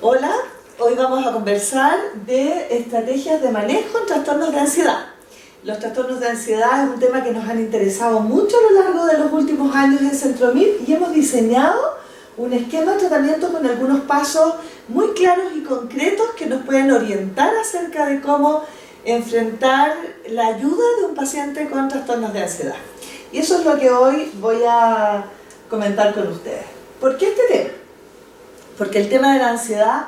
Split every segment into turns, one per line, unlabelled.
Hola, hoy vamos a conversar de estrategias de manejo en trastornos de ansiedad. Los trastornos de ansiedad es un tema que nos han interesado mucho a lo largo de los últimos años en Centromil y hemos diseñado un esquema de tratamiento con algunos pasos muy claros y concretos que nos pueden orientar acerca de cómo enfrentar la ayuda de un paciente con trastornos de ansiedad. Y eso es lo que hoy voy a comentar con ustedes. ¿Por qué este tema? Porque el tema de la ansiedad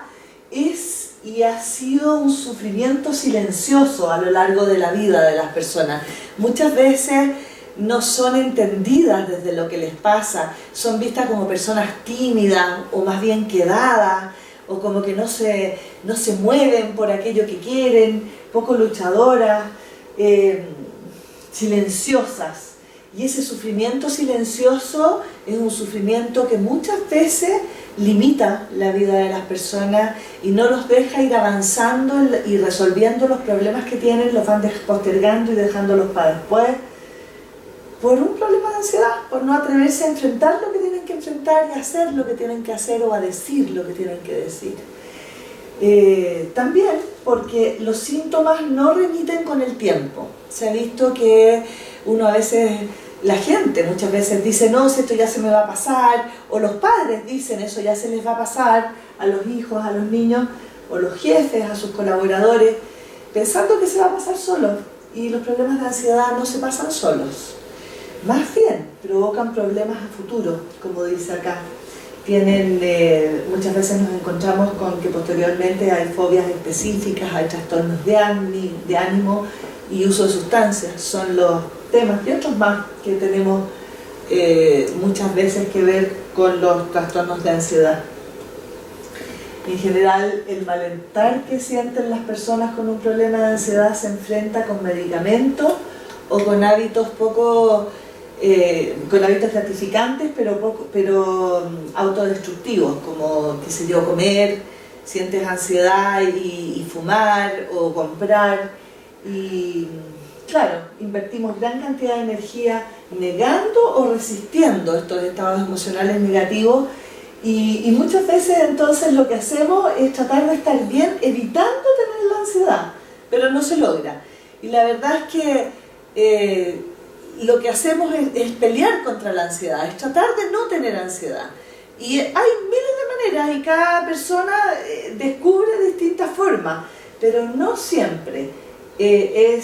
es y ha sido un sufrimiento silencioso a lo largo de la vida de las personas. Muchas veces no son entendidas desde lo que les pasa, son vistas como personas tímidas o más bien quedadas, o como que no se mueven por aquello que quieren, poco luchadoras, silenciosas. Y ese sufrimiento silencioso es un sufrimiento que muchas veces limita la vida de las personas y no los deja ir avanzando y resolviendo los problemas que tienen, los van postergando y dejándolos para después, por un problema de ansiedad, por no atreverse a enfrentar lo que tienen que enfrentar y a hacer lo que tienen que hacer o a decir lo que tienen que decir. También porque los síntomas no remiten con el tiempo. Se ha visto que uno a veces, la gente muchas veces dice, no, si esto ya se me va a pasar, o los padres dicen, eso ya se les va a pasar a los hijos, a los niños, o los jefes, a sus colaboradores, pensando que se va a pasar solo. Y los problemas de ansiedad no se pasan solos. Más bien, provocan problemas a futuro, como dice acá. Muchas veces nos encontramos con que posteriormente hay fobias específicas, hay trastornos de ánimo y uso de sustancias. Son los temas y otros más que tenemos muchas veces que ver con los trastornos de ansiedad. En general, el malestar que sienten las personas con un problema de ansiedad se enfrenta con medicamentos o con hábitos con hábitos gratificantes pero autodestructivos, como, qué sé yo, comer, sientes ansiedad y fumar o comprar. Y claro, invertimos gran cantidad de energía negando o resistiendo estos estados emocionales negativos y muchas veces entonces lo que hacemos es tratar de estar bien evitando tener la ansiedad, pero no se logra. Y la verdad es que lo que hacemos es pelear contra la ansiedad, es tratar de no tener ansiedad. Y hay miles de maneras y cada persona descubre distintas formas, pero no siempre. En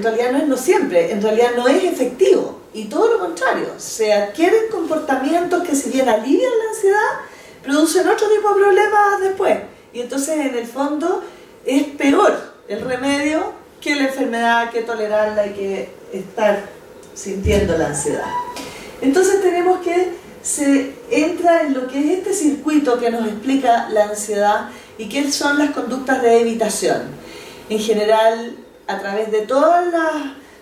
realidad no es no siempre, en realidad no es efectivo y todo lo contrario, se adquieren comportamientos que si bien alivian la ansiedad, producen otro tipo de problemas después y entonces en el fondo es peor el remedio que la enfermedad, que tolerarla y que estar sintiendo la ansiedad. Entonces tenemos que se entra en lo que es este circuito que nos explica la ansiedad y qué son las conductas de evitación. En general, a través de todas las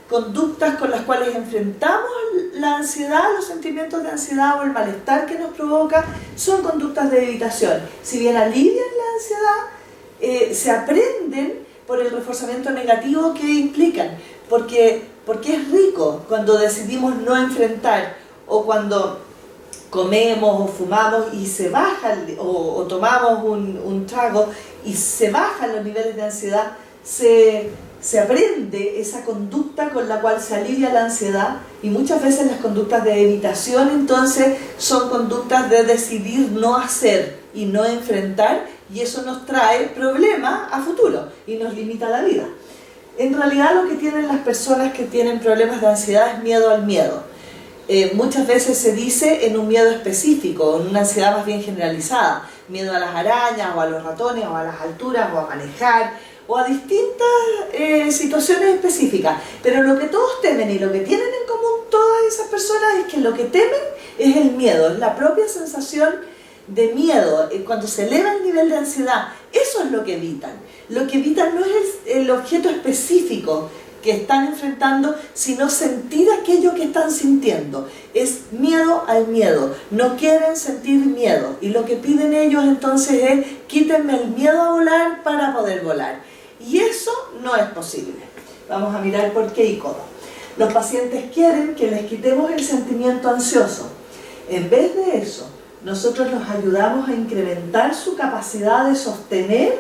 conductas con las cuales enfrentamos la ansiedad, los sentimientos de ansiedad o el malestar que nos provoca, son conductas de evitación. Si bien alivian la ansiedad, se aprenden por el reforzamiento negativo que implican, porque es rico cuando decidimos no enfrentar o cuando comemos o fumamos y se baja, o tomamos un trago y se bajan los niveles de ansiedad, se aprende esa conducta con la cual se alivia la ansiedad y muchas veces las conductas de evitación entonces son conductas de decidir no hacer y no enfrentar y eso nos trae problemas a futuro y nos limita la vida. En realidad lo que tienen las personas que tienen problemas de ansiedad es miedo al miedo. Muchas veces se dice en un miedo específico, en una ansiedad más bien generalizada, miedo a las arañas o a los ratones o a las alturas o a manejar o a distintas situaciones específicas, pero lo que todos temen y lo que tienen en común todas esas personas es que lo que temen es el miedo, es la propia sensación de miedo, cuando se eleva el nivel de ansiedad, eso es lo que evitan. Lo que evitan no es el objeto específico que están enfrentando, sino sentir aquello que están sintiendo. Es miedo al miedo, no quieren sentir miedo y lo que piden ellos entonces es quítenme el miedo a volar para poder volar y eso no es posible. Vamos a mirar por qué y cómo. Los pacientes quieren que les quitemos el sentimiento ansioso. En vez de eso, nosotros los ayudamos a incrementar su capacidad de sostener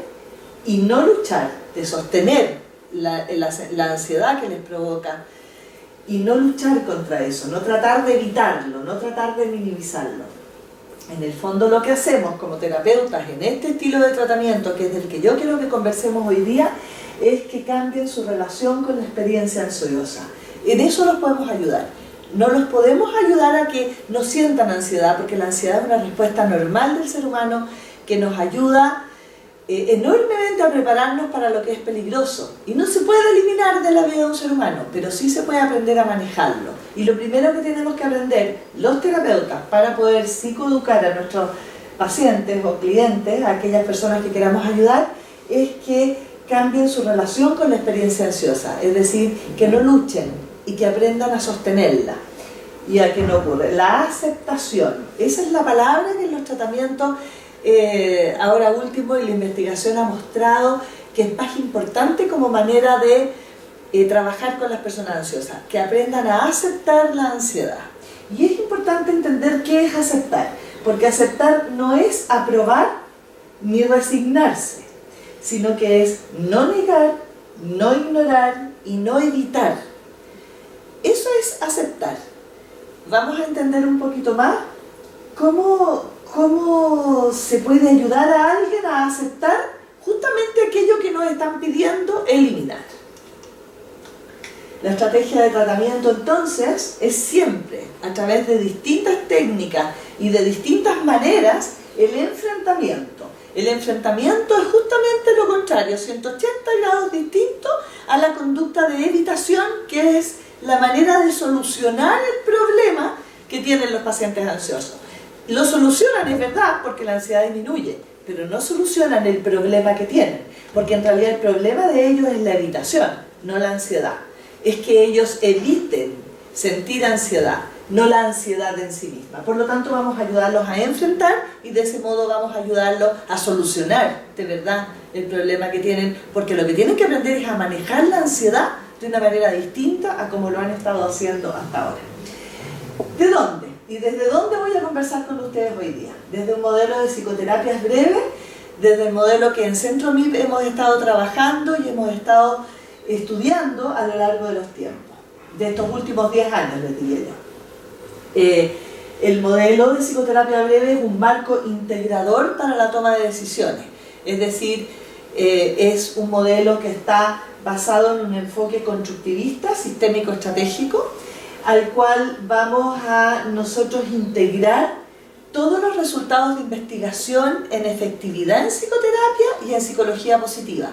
y no luchar, de sostener la ansiedad que les provoca y no luchar contra eso, no tratar de evitarlo, no tratar de minimizarlo. En el fondo lo que hacemos como terapeutas en este estilo de tratamiento, que es del que yo quiero que conversemos hoy día, es que cambien su relación con la experiencia ansiosa. En eso los podemos ayudar. No los podemos ayudar a que no sientan ansiedad, porque la ansiedad es una respuesta normal del ser humano que nos ayuda enormemente a prepararnos para lo que es peligroso. Y no se puede eliminar de la vida de un ser humano, pero sí se puede aprender a manejarlo. Y lo primero que tenemos que aprender los terapeutas para poder psicoeducar a nuestros pacientes o clientes, a aquellas personas que queramos ayudar, es que cambien su relación con la experiencia ansiosa. Es decir, que no luchen y que aprendan a sostenerla y a que no ocurra. La aceptación, esa es la palabra que en los tratamientos ahora último, y la investigación ha mostrado que es más importante como manera de trabajar con las personas ansiosas, que aprendan a aceptar la ansiedad. Y es importante entender qué es aceptar, porque aceptar no es aprobar ni resignarse, sino que es no negar, no ignorar y no evitar. Eso es aceptar. Vamos a entender un poquito más cómo se puede ayudar a alguien a aceptar justamente aquello que nos están pidiendo eliminar. La estrategia de tratamiento entonces es siempre, a través de distintas técnicas y de distintas maneras, el enfrentamiento. El enfrentamiento es justamente lo contrario, 180 grados distinto a la conducta de evitación, que es la manera de solucionar el problema que tienen los pacientes ansiosos. Lo solucionan, es verdad, porque la ansiedad disminuye, pero no solucionan el problema que tienen, porque en realidad el problema de ellos es la evitación, no la ansiedad. Es que ellos eviten sentir ansiedad, no la ansiedad en sí misma. Por lo tanto, vamos a ayudarlos a enfrentar y de ese modo vamos a ayudarlos a solucionar de verdad el problema que tienen, porque lo que tienen que aprender es a manejar la ansiedad de una manera distinta a como lo han estado haciendo hasta ahora. ¿De dónde? ¿Y desde dónde voy a conversar con ustedes hoy día? Desde un modelo de psicoterapias breves, desde el modelo que en Centro MIP hemos estado trabajando y hemos estado estudiando a lo largo de los tiempos, de estos últimos 10 años, les diría yo. El modelo de psicoterapia breve es un marco integrador para la toma de decisiones, es decir, es un modelo que está basado en un enfoque constructivista, sistémico, estratégico, al cual vamos a nosotros integrar todos los resultados de investigación en efectividad en psicoterapia y en psicología positiva.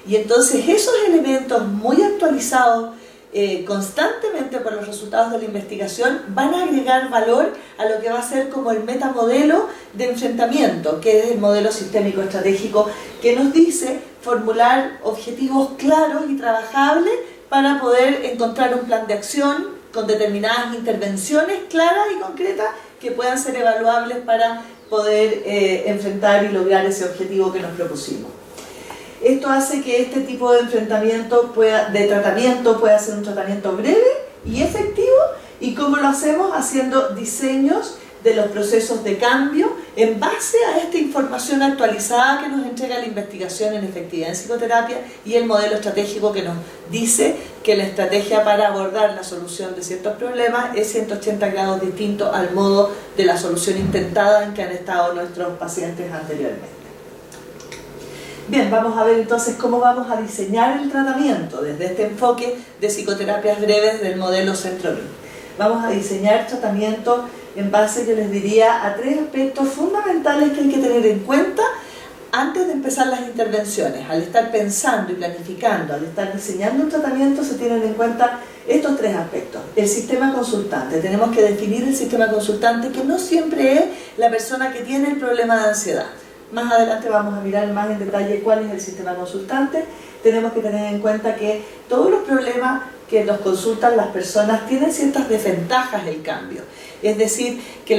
Y entonces esos elementos muy actualizados constantemente por los resultados de la investigación van a agregar valor a lo que va a ser como el metamodelo de enfrentamiento, que es el modelo sistémico estratégico, que nos dice formular objetivos claros y trabajables para poder encontrar un plan de acción con determinadas intervenciones claras y concretas que puedan ser evaluables para poder enfrentar y lograr ese objetivo que nos propusimos. Esto hace que este tipo de tratamiento pueda ser un tratamiento breve y efectivo. ¿Y cómo lo hacemos? Haciendo diseños de los procesos de cambio en base a esta información actualizada que nos entrega la investigación en efectividad en psicoterapia y el modelo estratégico que nos dice que la estrategia para abordar la solución de ciertos problemas es 180 grados distinto al modo de la solución intentada en que han estado nuestros pacientes anteriormente. Bien, vamos a ver entonces cómo vamos a diseñar el tratamiento desde este enfoque de psicoterapias breves del modelo Centro MIP. Vamos a diseñar tratamientos en base, yo les diría, a 3 aspectos fundamentales que hay que tener en cuenta antes de empezar las intervenciones. Al estar pensando y planificando, al estar diseñando un tratamiento, se tienen en cuenta estos 3 aspectos. El sistema consultante. Tenemos que definir el sistema consultante, que no siempre es la persona que tiene el problema de ansiedad. Más adelante vamos a mirar más en detalle cuál es el sistema consultante. Tenemos que tener en cuenta que todos los problemas que nos consultan las personas tienen ciertas desventajas del cambio. Es decir, que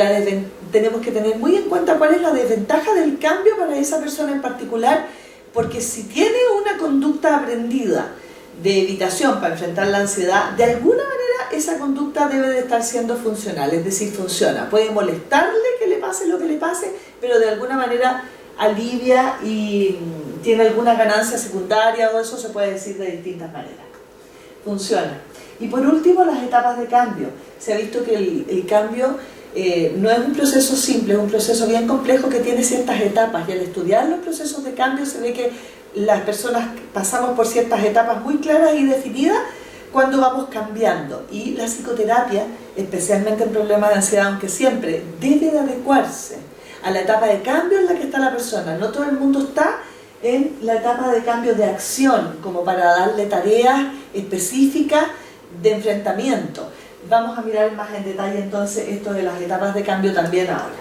tenemos que tener muy en cuenta cuál es la desventaja del cambio para esa persona en particular, porque si tiene una conducta aprendida de evitación para enfrentar la ansiedad, de alguna manera esa conducta debe de estar siendo funcional, es decir, funciona. Puede molestarle que le pase pase lo que le pase, pero de alguna manera alivia y tiene alguna ganancia secundaria, o eso se puede decir de distintas maneras. Funciona. Y por último, las etapas de cambio. Se ha visto que el cambio no es un proceso simple, es un proceso bien complejo que tiene ciertas etapas, y al estudiar los procesos de cambio se ve que las personas pasamos por ciertas etapas muy claras y definidas cuando vamos cambiando, y la psicoterapia, especialmente en problemas de ansiedad, aunque siempre debe de adecuarse a la etapa de cambio en la que está la persona. No todo el mundo está en la etapa de cambio de acción, como para darle tareas específicas de enfrentamiento. Vamos a mirar más en detalle entonces esto de las etapas de cambio también ahora.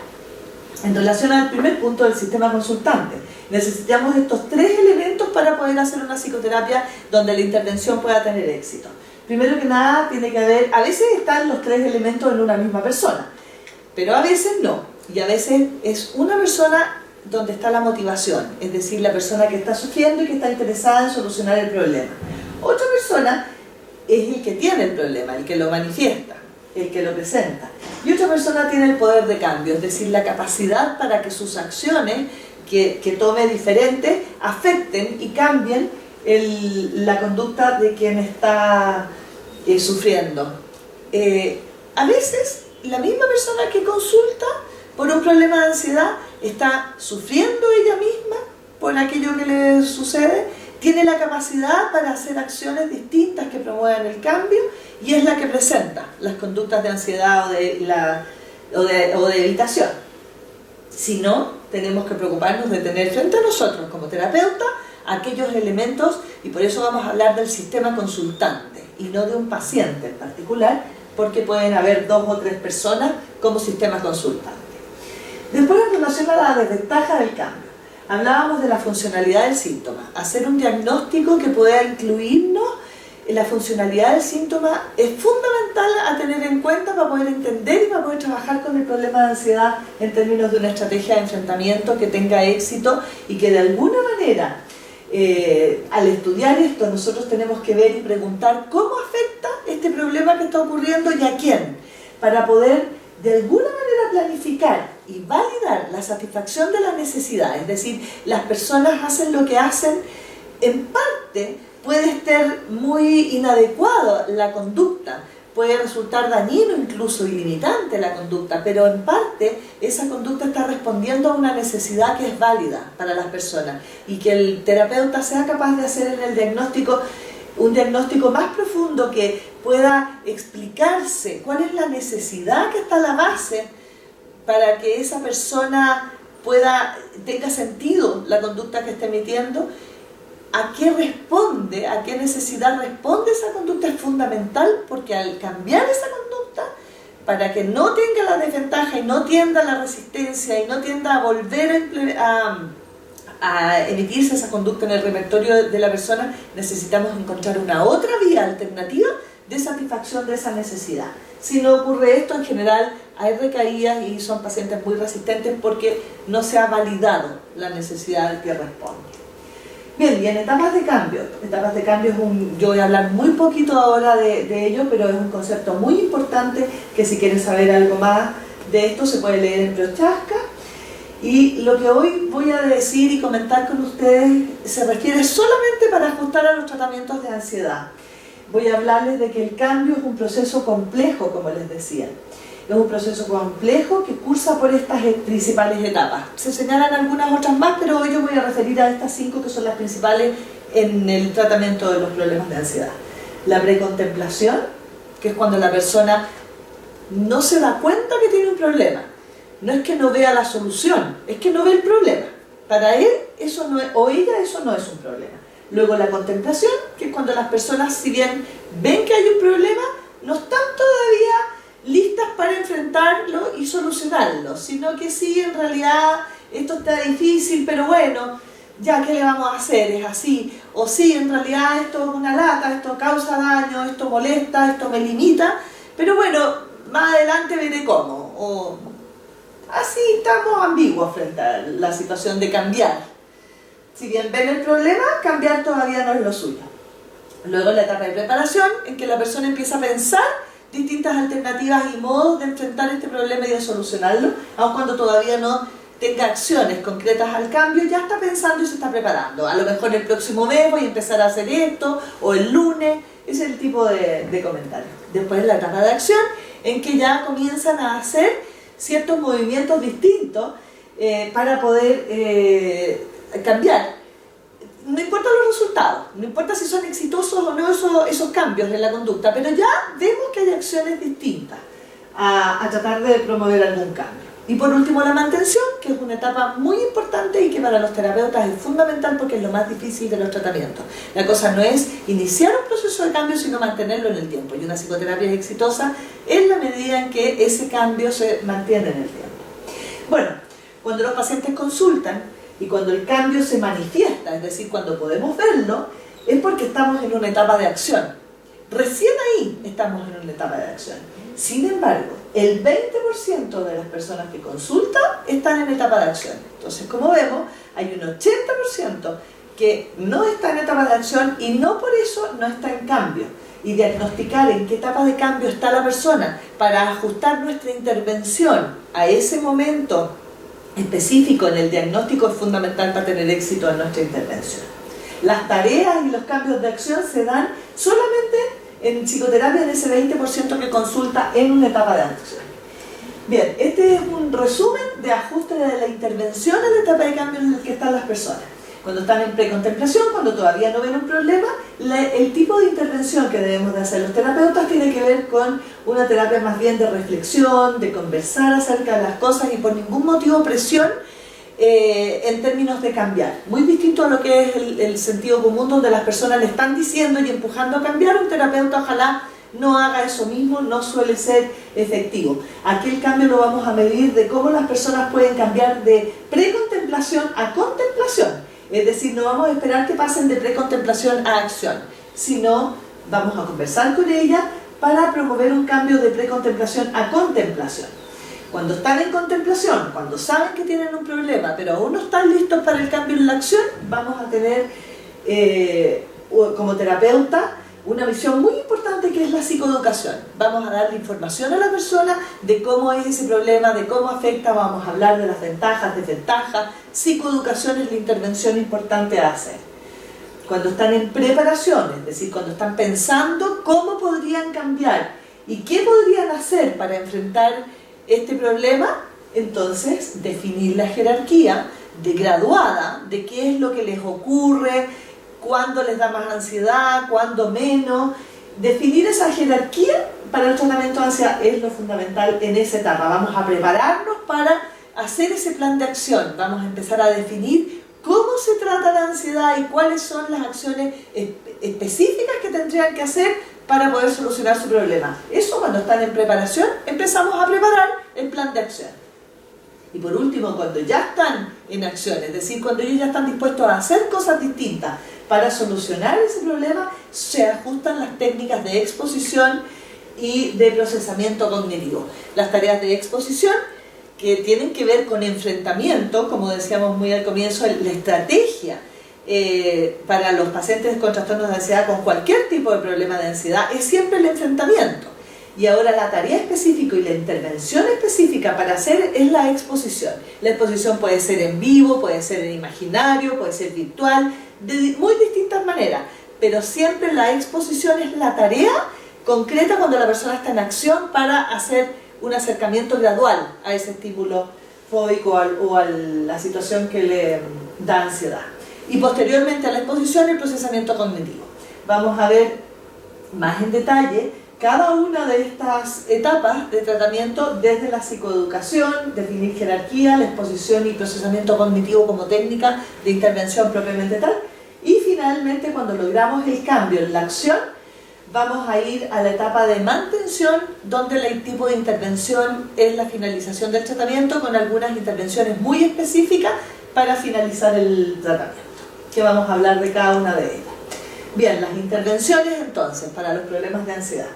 En relación al primer punto del sistema consultante, necesitamos estos 3 elementos para poder hacer una psicoterapia donde la intervención pueda tener éxito. Primero que nada, tiene que haber, a veces están los 3 elementos en una misma persona, pero a veces no, y a veces es una persona donde está la motivación, es decir, la persona que está sufriendo y que está interesada en solucionar el problema. Otra persona es el que tiene el problema, el que lo manifiesta, el que lo presenta. Y otra persona tiene el poder de cambio, es decir, la capacidad para que sus acciones que tome diferente afecten y cambien la conducta de quien está sufriendo. A veces la misma persona que consulta por un problema de ansiedad está sufriendo ella misma por aquello que le sucede, tiene la capacidad para hacer acciones distintas que promuevan el cambio, y es la que presenta las conductas de ansiedad o de evitación. Si no, tenemos que preocuparnos de tener frente a nosotros como terapeuta aquellos elementos, y por eso vamos a hablar del sistema consultante y no de un paciente en particular, porque pueden haber 2 o 3 personas como sistema consultante. Después, en relación a la desventaja del cambio, hablábamos de la funcionalidad del síntoma. Hacer un diagnóstico que pueda incluirnos en la funcionalidad del síntoma es fundamental a tener en cuenta para poder entender y para poder trabajar con el problema de ansiedad en términos de una estrategia de enfrentamiento que tenga éxito, y que de alguna manera, al estudiar esto, nosotros tenemos que ver y preguntar cómo afecta este problema que está ocurriendo y a quién, para poder de alguna manera planificar y validar la satisfacción de las necesidades. Es decir, las personas hacen lo que hacen, en parte puede estar muy inadecuado la conducta, puede resultar dañino incluso y limitante la conducta, pero en parte esa conducta está respondiendo a una necesidad que es válida para las personas, y que el terapeuta sea capaz de hacer en el diagnóstico un diagnóstico más profundo que pueda explicarse cuál es la necesidad que está a la base para que esa persona tenga sentido la conducta que está emitiendo, a qué responde, a qué necesidad responde esa conducta. Es fundamental, porque al cambiar esa conducta, para que no tenga la desventaja y no tienda a la resistencia y no tienda a volver a emitirse esa conducta en el repertorio de la persona, necesitamos encontrar una otra vía alternativa de satisfacción de esa necesidad. Si no ocurre esto, en general hay recaídas y son pacientes muy resistentes porque no se ha validado la necesidad que responde. Bien, y en etapas de cambio yo voy a hablar muy poquito ahora de ello, pero es un concepto muy importante que, si quieren saber algo más de esto, se puede leer en Prochaska. Y lo que hoy voy a decir y comentar con ustedes se refiere solamente para ajustar a los tratamientos de ansiedad. Voy a hablarles de que el cambio es un proceso complejo, como les decía. Es un proceso complejo que cursa por estas principales etapas. Se señalan algunas otras más, pero hoy yo voy a referir a estas 5 que son las principales en el tratamiento de los problemas de ansiedad. La precontemplación, que es cuando la persona no se da cuenta que tiene un problema. No es que no vea la solución, es que no ve el problema. Para él eso no es, o ella, eso no es un problema. Luego la contemplación, que es cuando las personas, si bien ven que hay un problema, no están todavía listas para enfrentarlo y solucionarlo, sino que sí, en realidad esto está difícil, pero bueno, ya, ¿qué le vamos a hacer? Es así. O sí, en realidad esto es una lata, esto causa daño, esto molesta, esto me limita, pero bueno, más adelante veré cómo. O así estamos ambiguos frente a la situación de cambiar. Si bien ven el problema, cambiar todavía no es lo suyo. Luego la etapa de preparación, en que la persona empieza a pensar distintas alternativas y modos de enfrentar este problema y de solucionarlo, aun cuando todavía no tenga acciones concretas al cambio, ya está pensando y se está preparando. A lo mejor el próximo mes voy a empezar a hacer esto, o el lunes, ese es el tipo de comentario. Después la etapa de acción, en que ya comienzan a hacer ciertos movimientos distintos para poder cambiar. No importa los resultados, no importa si son exitosos o no esos cambios en la conducta, pero ya vemos que hay acciones distintas a tratar de promover algún cambio. Y por último la mantención, que es una etapa muy importante y que para los terapeutas es fundamental porque es lo más difícil de los tratamientos. La cosa no es iniciar un proceso de cambio, sino mantenerlo en el tiempo. Y una psicoterapia es exitosa en la medida en que ese cambio se mantiene en el tiempo. Bueno, cuando los pacientes consultan y cuando el cambio se manifiesta, es decir, cuando podemos verlo, es porque estamos en una etapa de acción. Recién ahí estamos en una etapa de acción. Sin embargo, el 20% de las personas que consultan están en etapa de acción. Entonces, como vemos, hay un 80% que no está en etapa de acción y no por eso no está en cambio. Y diagnosticar en qué etapa de cambio está la persona para ajustar nuestra intervención a ese momento específico en el diagnóstico es fundamental para tener éxito en nuestra intervención. Las tareas y los cambios de acción se dan solamente en psicoterapia en ese 20% que consulta en una etapa de acción. Bien, este es un resumen de ajuste de la intervención en la etapa de cambio en la que están las personas. Cuando están en precontemplación, cuando todavía no ven un problema, el tipo de intervención que debemos de hacer los terapeutas tiene que ver con una terapia más bien de reflexión, de conversar acerca de las cosas y por ningún motivo presión en términos de cambiar. Muy distinto a lo que es el sentido común, donde las personas le están diciendo y empujando a cambiar. Un terapeuta ojalá no haga eso mismo, no suele ser efectivo. Aquí el cambio lo vamos a medir de cómo las personas pueden cambiar de precontemplación a contemplación. Es decir, no vamos a esperar que pasen de precontemplación a acción, sino vamos a conversar con ella para promover un cambio de precontemplación a contemplación. Cuando están en contemplación, cuando saben que tienen un problema, pero aún no están listos para el cambio en la acción, vamos a tener como terapeuta una misión muy importante que es la psicoeducación. Vamos a darle información a la persona de cómo es ese problema, de cómo afecta, vamos a hablar de las ventajas, desventajas. Psicoeducación es la intervención importante a hacer. Cuando están en preparación, es decir, cuando están pensando cómo podrían cambiar y qué podrían hacer para enfrentar este problema, entonces definir la jerarquía graduada de qué es lo que les ocurre, cuándo les da más ansiedad, cuándo menos. Definir esa jerarquía para el tratamiento de ansiedad es lo fundamental en esa etapa. Vamos a prepararnos para hacer ese plan de acción. Vamos a empezar a definir cómo se trata la ansiedad y cuáles son las acciones específicas que tendrían que hacer para poder solucionar su problema. Eso, cuando están en preparación, empezamos a preparar el plan de acción. Y por último, cuando ya están en acción, es decir, cuando ellos ya están dispuestos a hacer cosas distintas para solucionar ese problema, se ajustan las técnicas de exposición y de procesamiento cognitivo. Las tareas de exposición, que tienen que ver con enfrentamiento, como decíamos muy al comienzo, la estrategia para los pacientes con trastornos de ansiedad, con cualquier tipo de problema de ansiedad, es siempre el enfrentamiento. Y ahora la tarea específica y la intervención específica para hacer es la exposición. La exposición puede ser en vivo, puede ser en imaginario, puede ser virtual, de muy distintas maneras, pero siempre la exposición es la tarea concreta cuando la persona está en acción para hacer un acercamiento gradual a ese estímulo fóbico o a la situación que le da ansiedad. Y posteriormente a la exposición, el procesamiento cognitivo. Vamos a ver más en detalle cada una de estas etapas de tratamiento desde la psicoeducación, definir jerarquía, la exposición y procesamiento cognitivo como técnica de intervención propiamente tal. Y finalmente, cuando logramos el cambio en la acción, vamos a ir a la etapa de mantención, donde el tipo de intervención es la finalización del tratamiento con algunas intervenciones muy específicas para finalizar el tratamiento, que vamos a hablar de cada una de ellas. Bien, las intervenciones entonces para los problemas de ansiedad.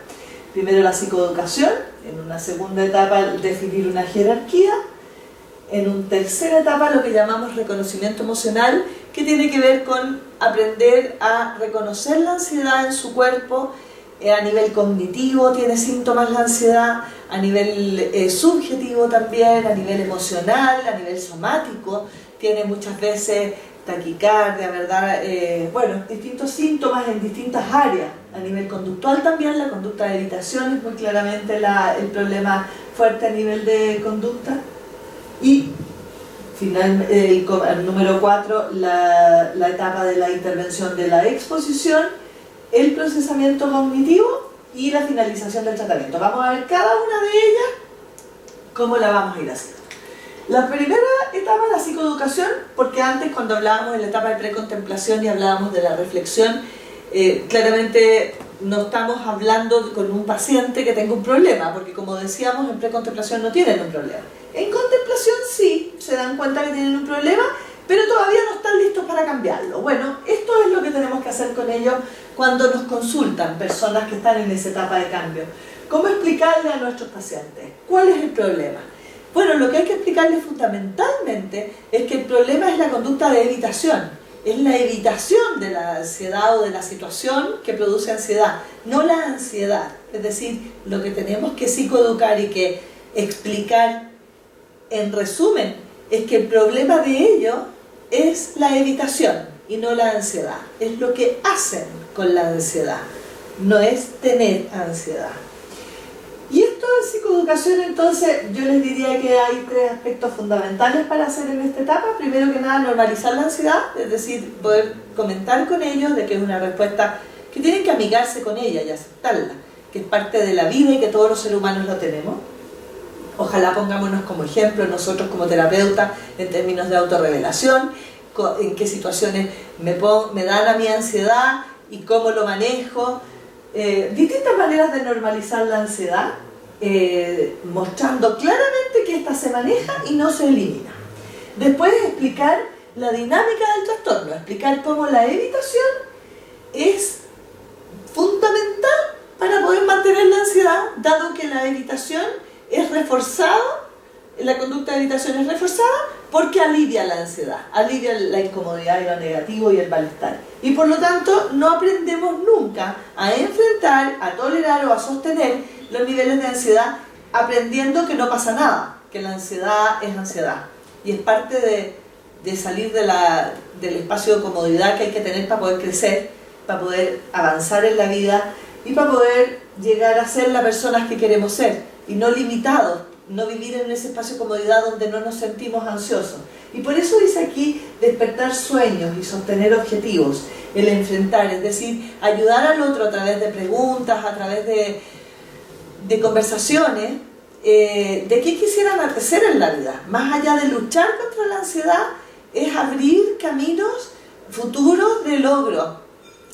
Primero la psicoeducación, en una segunda etapa definir una jerarquía, en una tercera etapa lo que llamamos reconocimiento emocional, que tiene que ver con aprender a reconocer la ansiedad en su cuerpo, A nivel cognitivo tiene síntomas la ansiedad, a nivel subjetivo también, a nivel emocional, a nivel somático, tiene muchas veces taquicardia, ¿verdad? Bueno, distintos síntomas en distintas áreas. A nivel conductual también, la conducta de evitación es muy claramente el problema fuerte a nivel de conducta. Y el número 4, la etapa de la intervención de la exposición, el procesamiento cognitivo y la finalización del tratamiento. Vamos a ver cada una de ellas, cómo la vamos a ir haciendo. La primera etapa, la psicoeducación, porque antes cuando hablábamos de la etapa de precontemplación y hablábamos de la reflexión, claramente no estamos hablando con un paciente que tenga un problema, porque como decíamos, en precontemplación no tienen un problema. En contemplación sí, se dan cuenta que tienen un problema, pero todavía no están listos para cambiarlo. Bueno, esto es lo que tenemos que hacer con ellos cuando nos consultan personas que están en esa etapa de cambio. ¿Cómo explicarle a nuestros pacientes? ¿Cuál es el problema? Bueno, lo que hay que explicarles fundamentalmente es que el problema es la conducta de evitación. Es la evitación de la ansiedad o de la situación que produce ansiedad, no la ansiedad. Es decir, lo que tenemos que psicoeducar y que explicar en resumen es que el problema de ello es la evitación y no la ansiedad. Es lo que hacen con la ansiedad, no es tener ansiedad. Y esto de psicoeducación, entonces, yo les diría que hay 3 aspectos fundamentales para hacer en esta etapa. Primero que nada, normalizar la ansiedad, es decir, poder comentar con ellos de que es una respuesta que tienen que amigarse con ella y aceptarla, que es parte de la vida y que todos los seres humanos lo tenemos. Ojalá pongámonos como ejemplo nosotros como terapeutas en términos de autorrevelación, en qué situaciones me dan a mi ansiedad y cómo lo manejo. Distintas maneras de normalizar la ansiedad, mostrando claramente que esta se maneja y no se elimina. Después explicar la dinámica del trastorno, explicar cómo la evitación es fundamental para poder mantener la ansiedad, dado que la evitación es reforzada, la conducta de evitación es reforzada porque alivia la ansiedad, alivia la incomodidad y lo negativo y el malestar. Y por lo tanto no aprendemos nunca a enfrentar, a tolerar o a sostener los niveles de ansiedad aprendiendo que no pasa nada, que la ansiedad es ansiedad. Y es parte de salir del espacio de comodidad que hay que tener para poder crecer, para poder avanzar en la vida y para poder llegar a ser las personas que queremos ser y no limitados. No vivir en ese espacio de comodidad donde no nos sentimos ansiosos. Y por eso dice aquí despertar sueños y sostener objetivos, el enfrentar, es decir, ayudar al otro a través de preguntas, a través de conversaciones, de qué quisieran hacer en la vida. Más allá de luchar contra la ansiedad, es abrir caminos futuros de logro,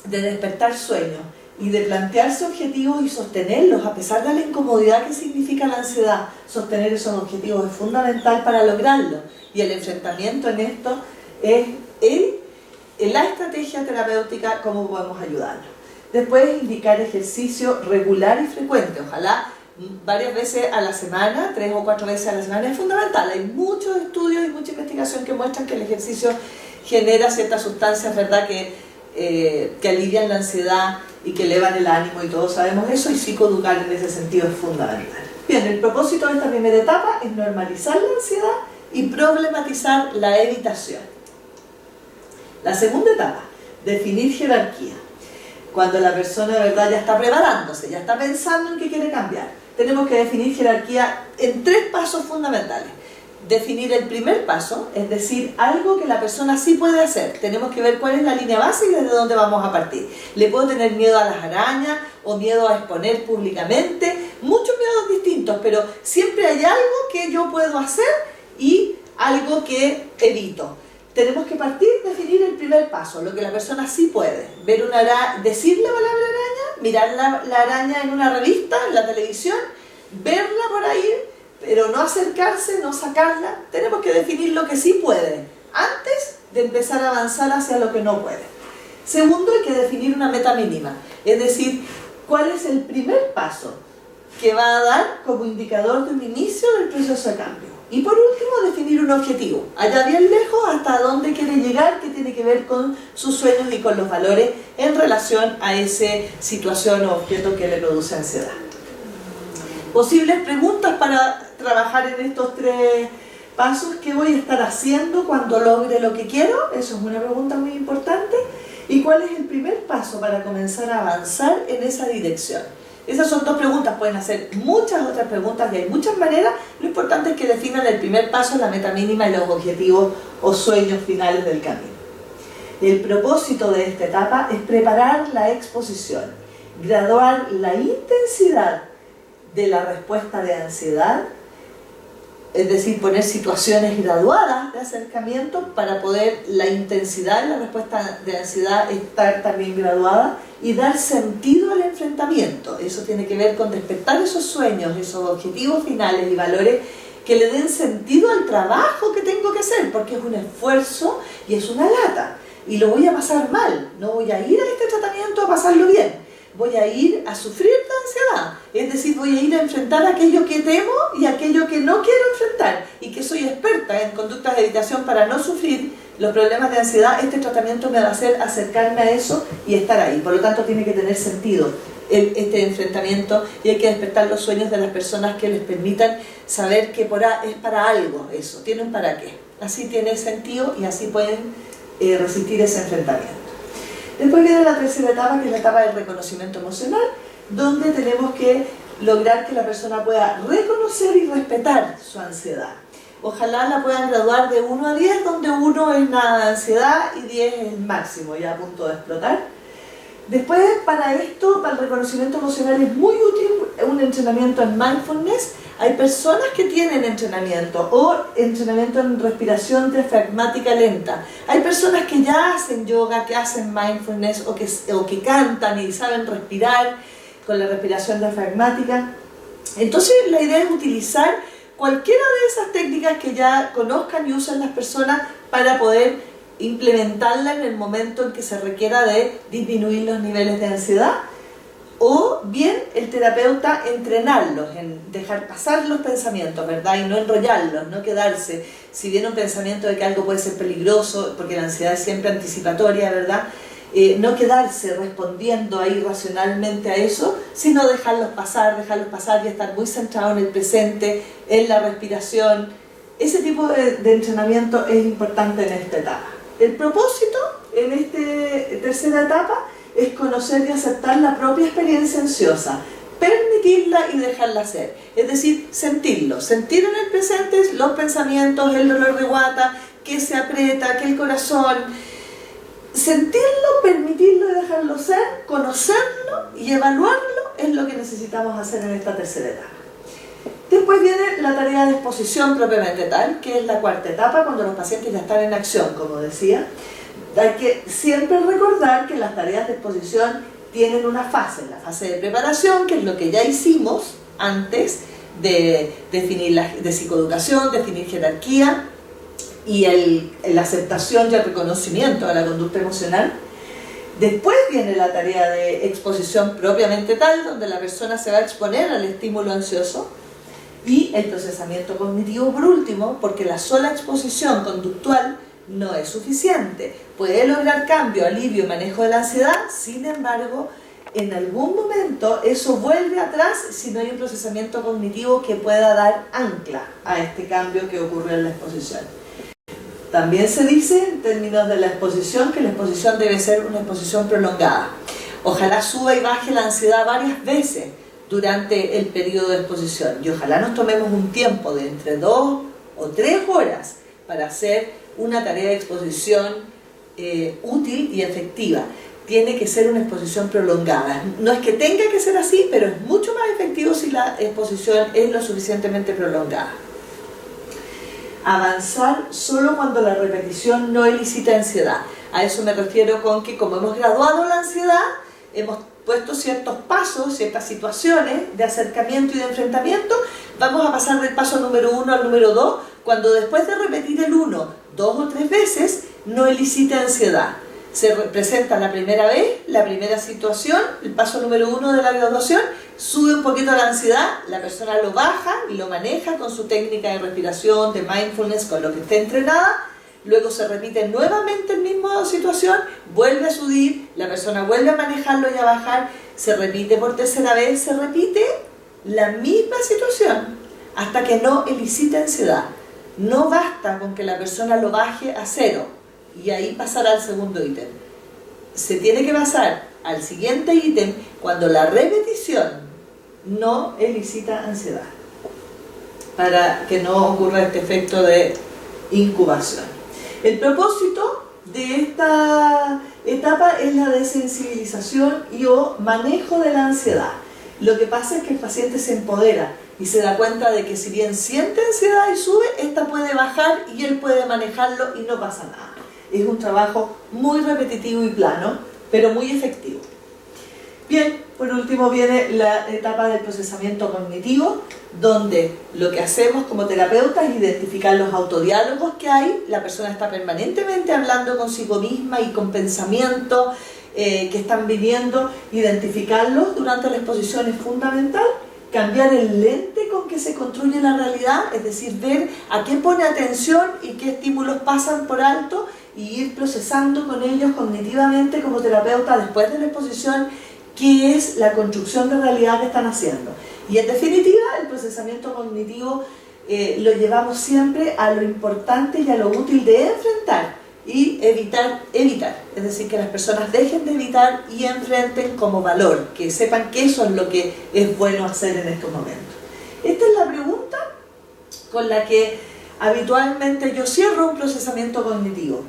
de despertar sueños y de plantearse objetivos y sostenerlos a pesar de la incomodidad que significa la ansiedad. Sostener esos objetivos es fundamental para lograrlo y el enfrentamiento en esto es la estrategia terapéutica, cómo podemos ayudarlo. Después indicar ejercicio regular y frecuente, ojalá varias veces a la semana, 3 o 4 veces a la semana, es fundamental. Hay muchos estudios y mucha investigación que muestran que el ejercicio genera ciertas sustancias, ¿verdad?, que alivian la ansiedad y que elevan el ánimo, y todos sabemos eso, y psicoeducar en ese sentido es fundamental. Bien, el propósito de esta primera etapa es normalizar la ansiedad y problematizar la evitación. La segunda etapa, definir jerarquía. Cuando la persona de verdad ya está preparándose, ya está pensando en que quiere cambiar, tenemos que definir jerarquía en 3 pasos fundamentales. Definir el primer paso, es decir, algo que la persona sí puede hacer. Tenemos que ver cuál es la línea base y desde dónde vamos a partir. Le puedo tener miedo a las arañas o miedo a exponer públicamente, muchos miedos distintos, pero siempre hay algo que yo puedo hacer y algo que evito. Tenemos que partir, definir el primer paso, lo que la persona sí puede. Ver una araña, decir la palabra araña, mirar la araña en una revista, en la televisión, verla por ahí, pero no acercarse, no sacarla. Tenemos que definir lo que sí puede, antes de empezar a avanzar hacia lo que no puede. Segundo, hay que definir una meta mínima, es decir, cuál es el primer paso que va a dar como indicador de un inicio del proceso de cambio. Y por último, definir un objetivo, allá bien lejos, hasta dónde quiere llegar, qué tiene tiene que ver con sus sueños y con los valores en relación a esa situación o objeto que le produce ansiedad. Posibles preguntas para trabajar en estos 3 pasos. ¿Qué voy a estar haciendo cuando logre lo que quiero? Eso es una pregunta muy importante. ¿Y cuál es el primer paso para comenzar a avanzar en esa dirección? Esas son 2 preguntas, pueden hacer muchas otras preguntas y hay muchas maneras. Lo importante es que definan el primer paso, la meta mínima y los objetivos o sueños finales del camino. El propósito de esta etapa es preparar la exposición, graduar la intensidad de la respuesta de ansiedad, es decir, poner situaciones graduadas de acercamiento para poder la intensidad de la respuesta de ansiedad estar también graduada y dar sentido al enfrentamiento. Eso tiene que ver con despertar esos sueños, esos objetivos finales y valores que le den sentido al trabajo que tengo que hacer, porque es un esfuerzo y es una lata. Y lo voy a pasar mal, no voy a ir a este tratamiento a pasarlo bien. Voy a ir a sufrir de ansiedad, es decir, voy a ir a enfrentar aquello que temo y aquello que no quiero enfrentar y que soy experta en conductas de evitación para no sufrir los problemas de ansiedad. Este tratamiento me va a hacer acercarme a eso y estar ahí, por lo tanto tiene que tener sentido este enfrentamiento y hay que despertar los sueños de las personas que les permitan saber que es para algo eso, tiene un para qué, así tiene sentido y así pueden resistir ese enfrentamiento. Después viene la tercera etapa, que es la etapa del reconocimiento emocional, donde tenemos que lograr que la persona pueda reconocer y respetar su ansiedad. Ojalá la puedan graduar de 1 a 10, donde 1 es nada de ansiedad y 10 es el máximo, ya a punto de explotar. Después, para esto, para el reconocimiento emocional, es muy útil un entrenamiento en mindfulness. Hay personas que tienen entrenamiento o entrenamiento en respiración diafragmática lenta. Hay personas que ya hacen yoga, que hacen mindfulness o que cantan y saben respirar con la respiración diafragmática. Entonces la idea es utilizar cualquiera de esas técnicas que ya conozcan y usen las personas para poder implementarla en el momento en que se requiera de disminuir los niveles de ansiedad. O bien el terapeuta entrenarlos en dejar pasar los pensamientos, ¿verdad? Y no enrollarlos, no quedarse. Si viene un pensamiento de que algo puede ser peligroso, porque la ansiedad es siempre anticipatoria, ¿verdad? No quedarse respondiendo ahí racionalmente a eso, sino dejarlos pasar y estar muy centrado en el presente, en la respiración. Ese tipo de entrenamiento es importante en esta etapa. El propósito en esta tercera etapa es conocer y aceptar la propia experiencia ansiosa, permitirla y dejarla ser. Es decir, sentir en el presente los pensamientos, el dolor de guata, que se aprieta, que el corazón. Sentirlo, permitirlo y dejarlo ser, conocerlo y evaluarlo es lo que necesitamos hacer en esta tercera etapa. Después viene la tarea de exposición propiamente tal, que es la cuarta etapa, cuando los pacientes ya están en acción, como decía. Hay que siempre recordar que las tareas de exposición tienen una fase, la fase de preparación, que es lo que ya hicimos antes de definir de psicoeducación, definir jerarquía y la aceptación y el reconocimiento de la conducta emocional. Después viene la tarea de exposición propiamente tal, donde la persona se va a exponer al estímulo ansioso, y el procesamiento cognitivo por último, porque la sola exposición conductual no es suficiente. Puede lograr cambio, alivio y manejo de la ansiedad, sin embargo, en algún momento eso vuelve atrás si no hay un procesamiento cognitivo que pueda dar ancla a este cambio que ocurrió en la exposición. También se dice, en términos de la exposición, que la exposición debe ser una exposición prolongada. Ojalá suba y baje la ansiedad varias veces durante el periodo de exposición y ojalá nos tomemos un tiempo de entre 2 o 3 horas para hacer una tarea de exposición útil y efectiva. Tiene que ser una exposición prolongada. No es que tenga que ser así, pero es mucho más efectivo si la exposición es lo suficientemente prolongada. Avanzar solo cuando la repetición no elicita ansiedad. A eso me refiero con que como hemos graduado la ansiedad, hemos puesto ciertos pasos, ciertas situaciones de acercamiento y de enfrentamiento, vamos a pasar del paso número 1 al número 2, cuando después de repetir el 1 2 o 3 veces, no elicita ansiedad. Se presenta la primera vez, la primera situación, el paso número 1 de la graduación, sube un poquito la ansiedad, la persona lo baja y lo maneja con su técnica de respiración, de mindfulness, con lo que esté entrenada, luego se repite nuevamente la misma situación, vuelve a subir, la persona vuelve a manejarlo y a bajar, se repite por tercera vez, se repite la misma situación hasta que no elicite ansiedad. No basta con que la persona lo baje a 0 y ahí pasará al segundo ítem. Se tiene que pasar al siguiente ítem cuando la repetición no elicita ansiedad, para que no ocurra este efecto de incubación. El propósito de esta etapa es la desensibilización y o manejo de la ansiedad. Lo que pasa es que el paciente se empodera y se da cuenta de que si bien siente ansiedad y sube, esta puede bajar y él puede manejarlo y no pasa nada. Es un trabajo muy repetitivo y plano, pero muy efectivo. Bien, por último viene la etapa del procesamiento cognitivo, donde lo que hacemos como terapeutas es identificar los autodiálogos que hay. La persona está permanentemente hablando consigo misma y con pensamientos que están viniendo. Identificarlos durante la exposición es fundamental. Cambiar el lente con que se construye la realidad, es decir, ver a qué pone atención y qué estímulos pasan por alto y ir procesando con ellos cognitivamente como terapeuta después de la exposición qué es la construcción de realidad que están haciendo. Y en definitiva, el procesamiento cognitivo lo llevamos siempre a lo importante y a lo útil de enfrentar y evitar. Es decir, que las personas dejen de evitar y enfrenten como valor, que sepan que eso es lo que es bueno hacer en estos momentos. Esta es la pregunta con la que habitualmente yo cierro un procesamiento cognitivo,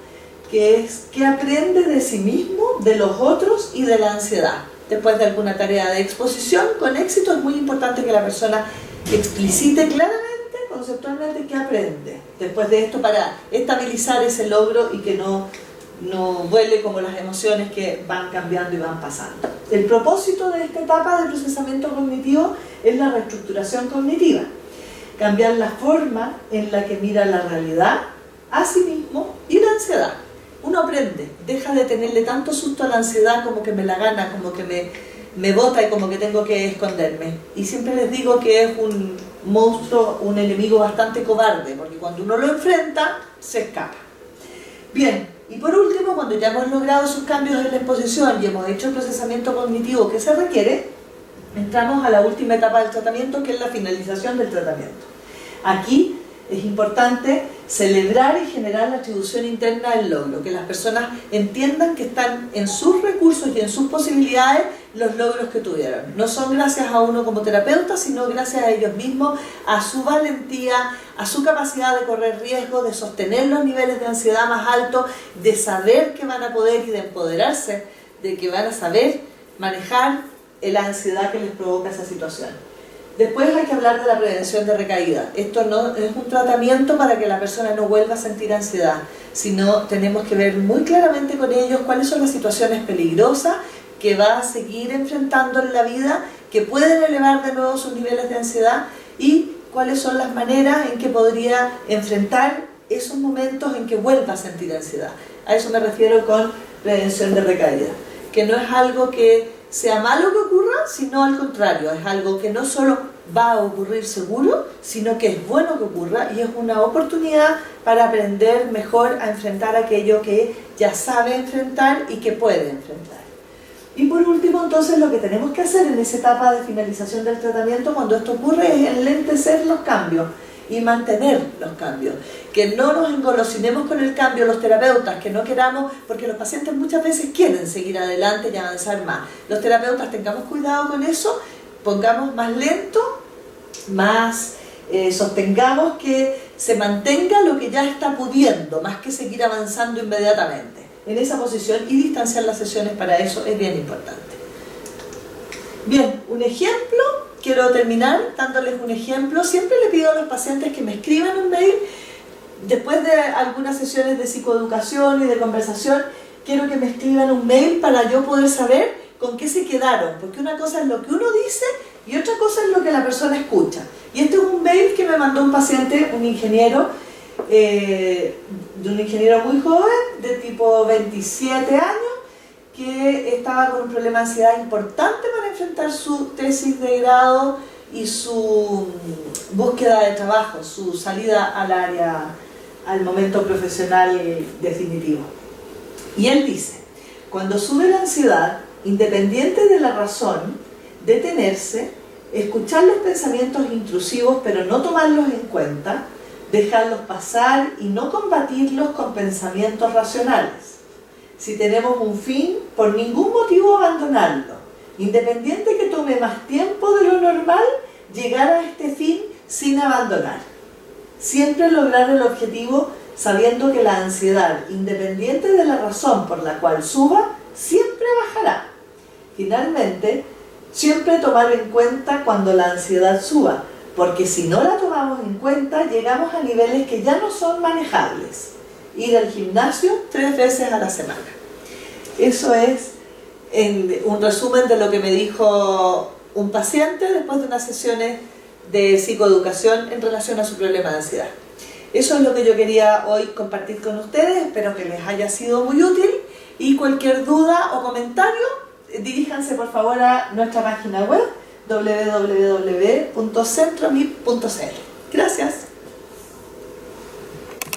que es ¿qué aprende de sí mismo, de los otros y de la ansiedad? Después de alguna tarea de exposición con éxito, es muy importante que la persona explicite claramente, conceptualmente, qué aprende después de esto para estabilizar ese logro y que no vuele como las emociones que van cambiando y van pasando. El propósito de esta etapa de procesamiento cognitivo es la reestructuración cognitiva, cambiar la forma en la que mira la realidad, a sí mismo y la ansiedad. Uno aprende, deja de tenerle tanto susto a la ansiedad como que me la gana, como que me bota y como que tengo que esconderme. Y siempre les digo que es un monstruo, un enemigo bastante cobarde, porque cuando uno lo enfrenta, se escapa. Bien, y por último, cuando ya hemos logrado esos cambios en la exposición y hemos hecho el procesamiento cognitivo que se requiere, entramos a la última etapa del tratamiento, que es la finalización del tratamiento. Aquí es importante celebrar y generar la atribución interna del logro, que las personas entiendan que están en sus recursos y en sus posibilidades los logros que tuvieron. No son gracias a uno como terapeuta, sino gracias a ellos mismos, a su valentía, a su capacidad de correr riesgo, de sostener los niveles de ansiedad más altos, de saber que van a poder y de empoderarse, de que van a saber manejar la ansiedad que les provoca esa situación. Después hay que hablar de la prevención de recaída. Esto no es un tratamiento para que la persona no vuelva a sentir ansiedad, sino tenemos que ver muy claramente con ellos cuáles son las situaciones peligrosas que va a seguir enfrentando en la vida, que pueden elevar de nuevo sus niveles de ansiedad y cuáles son las maneras en que podría enfrentar esos momentos en que vuelva a sentir ansiedad. A eso me refiero con prevención de recaída, que no es algo que sea malo que ocurra, sino al contrario, es algo que no solo va a ocurrir seguro, sino que es bueno que ocurra y es una oportunidad para aprender mejor a enfrentar aquello que ya sabe enfrentar y que puede enfrentar. Y por último, entonces, lo que tenemos que hacer en esa etapa de finalización del tratamiento, cuando esto ocurre, es enlentecer los cambios y mantener los cambios. Que no nos engolosinemos con el cambio los terapeutas, que no queramos, porque los pacientes muchas veces quieren seguir adelante y avanzar más. Los terapeutas tengamos cuidado con eso, pongamos más lento, más sostengamos que se mantenga lo que ya está pudiendo, más que seguir avanzando inmediatamente en esa posición, y distanciar las sesiones para eso es bien importante. Bien, un ejemplo. Quiero terminar dándoles un ejemplo. Siempre le pido a los pacientes que me escriban un mail después de algunas sesiones de psicoeducación y de conversación. Quiero que me escriban un mail para yo poder saber con qué se quedaron, porque una cosa es lo que uno dice y otra cosa es lo que la persona escucha. Y este es un mail que me mandó un paciente, un ingeniero, de un ingeniero muy joven, de tipo 27 años, que estaba con un problema de ansiedad importante para enfrentar su tesis de grado y su búsqueda de trabajo, su salida al momento profesional definitivo. Y él dice, cuando sube la ansiedad, independiente de la razón, detenerse, escuchar los pensamientos intrusivos pero no tomarlos en cuenta, dejarlos pasar y no combatirlos con pensamientos racionales. Si tenemos un fin, por ningún motivo abandonarlo. Independiente que tome más tiempo de lo normal, llegar a este fin sin abandonar. Siempre lograr el objetivo sabiendo que la ansiedad, independiente de la razón por la cual suba, siempre bajará. Finalmente, siempre tomar en cuenta cuando la ansiedad suba, porque si no la tomamos en cuenta, llegamos a niveles que ya no son manejables. Ir al gimnasio 3 veces a la semana. Eso es un resumen de lo que me dijo un paciente después de unas sesiones de psicoeducación en relación a su problema de ansiedad. Eso es lo que yo quería hoy compartir con ustedes. Espero que les haya sido muy útil y cualquier duda o comentario, diríjanse por favor a nuestra página web www.centromip.cl. Gracias.